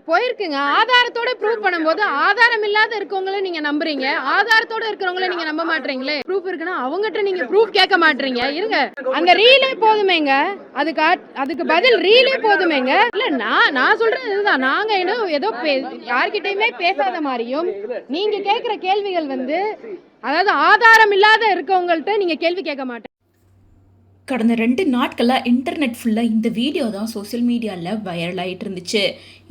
போயிருக்குங்க. ஆதாரத்தோட ப்ரூவ் பண்ணும்போது ஆதாரம் இல்லாத இருக்கவங்கள நீங்க நம்புறீங்க, ஆதாரத்தோட இருக்கிறவங்கள நீங்க நம்ப மாட்டீங்களே. ப்ரூஃப் இருக்குன்னா அவங்ககிட்ட நீங்க ப்ரூஃப் கேட்க மாட்டீங்க. இருங்க, அந்த ரீலே போதுமேங்க. அதுக்கு பதில் ரீலே போதுமேங்க. இல்ல நான் சொல்றது இதுதான். நாங்க ஏதோ யார்கிட்டயுமே பேசாத மாதிரியும் நீங்க கேட்கிற கேள்விகள் அதாவது ஆதாரம் இல்லாத இருக்கவங்கள்ட்ட நீங்க கேள்வி கேட்க மாட்டேன். கடந்த 2 நாட்களாக இன்டர்நெட் ஃபுல்லாக இந்த வீடியோ தான் சோசியல் மீடியாவில் வைரல் ஆகிட்டு இருந்துச்சு.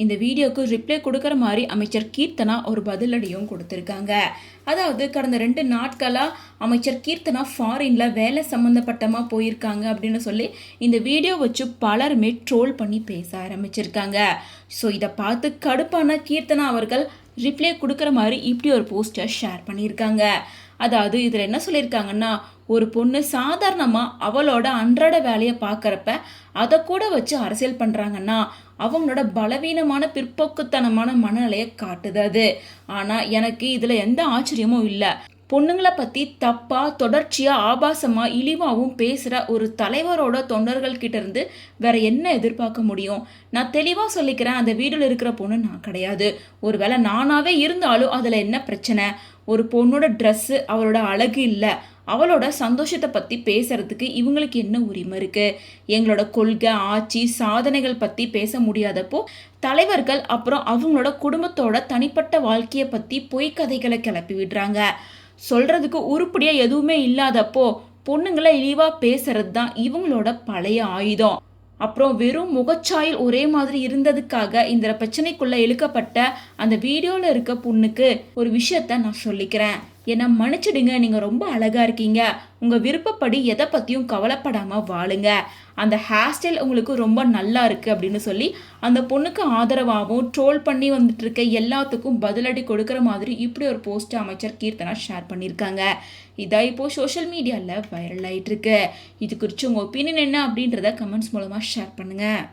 இந்த வீடியோவுக்கு ரிப்ளை கொடுக்குற மாதிரி அமைச்சர் கீர்த்தனா ஒரு பதிலடியும் கொடுத்துருக்காங்க. அதாவது கடந்த 2 நாட்களாக அமைச்சர் கீர்த்தனா ஃபாரினில் வேலை சம்மந்தப்பட்டமாக போயிருக்காங்க அப்படின்னு சொல்லி இந்த வீடியோ வச்சு பலருமே ட்ரோல் பண்ணி பேச ஆரம்பிச்சிருக்காங்க. ஸோ இதை பார்த்து கடுப்பான கீர்த்தனா அவர்கள் ரிப்ளை கொடுக்குற மாதிரி இப்படி ஒரு போஸ்டர் ஷேர் பண்ணியிருக்காங்க. அதாவது இதில் என்ன சொல்லியிருக்காங்கன்னா, ஒரு பொண்ணு சாதாரணமாக அவளோட அன்றாட வேலையை பார்க்குறப்ப அதை கூட வச்சு அரசியல் பண்ணுறாங்கன்னா அவங்களோட பலவீனமான பிற்போக்குத்தனமான மனநிலையை காட்டுது அது. ஆனால் எனக்கு இதில் எந்த ஆச்சரியமும் இல்லை. பொண்ணுங்களை பற்றி தப்பாக தொடர்ச்சியாக ஆபாசமாக இழிவாகவும் பேசுகிற ஒரு தலைவரோட தொண்டர்கள் கிட்ட இருந்து வேற என்ன எதிர்பார்க்க முடியும்? நான் தெளிவாக சொல்லிக்கிறேன், அந்த வீடியோவில் இருக்கிற பொண்ணு நான் கிடையாது. ஒருவேளை நானாவே இருந்தாலும் அதில் என்ன பிரச்சனை? ஒரு பொண்ணோட ட்ரெஸ்ஸு அவளோட அழகு இல்லை, அவளோட சந்தோஷத்தை பற்றி பேசுறதுக்கு இவங்களுக்கு என்ன உரிமை இருக்குது? எங்களோட கொள்கை, ஆட்சி, சாதனைகள் பற்றி பேச முடியாதப்போ தலைவர்கள் அப்புறம் அவங்களோட குடும்பத்தோட தனிப்பட்ட வாழ்க்கையை பற்றி பொய்க்கதைகளை கிளப்பி விடுறாங்க. சொல்கிறதுக்கு உருப்படியாக எதுவுமே இல்லாதப்போ பொண்ணுங்களை இழிவாக பேசுறது தான் இவங்களோட பழைய ஆயுதம். அப்புறம் வெறும் முகச்சாயல் ஒரே மாதிரி இருந்ததுக்காக இந்த பிரச்சனைக்குள்ளே இழுக்கப்பட்ட அந்த வீடியோவில் இருக்க பொண்ணுக்கு ஒரு விஷயத்த நான் சொல்லிக்கிறேன். என்னை மன்னிச்சிடுங்க, நீங்கள் ரொம்ப அழகாக இருக்கீங்க, உங்கள் விருப்பப்படி எதை பற்றியும் கவலைப்படாமல் வாழுங்க, அந்த ஹேர் ஸ்டைல் உங்களுக்கு ரொம்ப நல்லா இருக்குது அப்படின்னு சொல்லி அந்த பொண்ணுக்கு ஆதரவாகவும் ட்ரோல் பண்ணி வந்துட்டு இருக்க எல்லாத்துக்கும் பதிலடி கொடுக்குற மாதிரி இப்படி ஒரு போஸ்ட் அமைச்சர் கீர்த்தனா ஷேர் பண்ணியிருக்காங்க. இதான் இப்போது சோஷியல் மீடியாவில் வைரல் ஆகிட்டு இருக்கு. இது குறித்து உங்கள் ஒப்பீனியன் என்ன அப்படின்றத கமெண்ட்ஸ் மூலமாக ஷேர் பண்ணுங்கள்.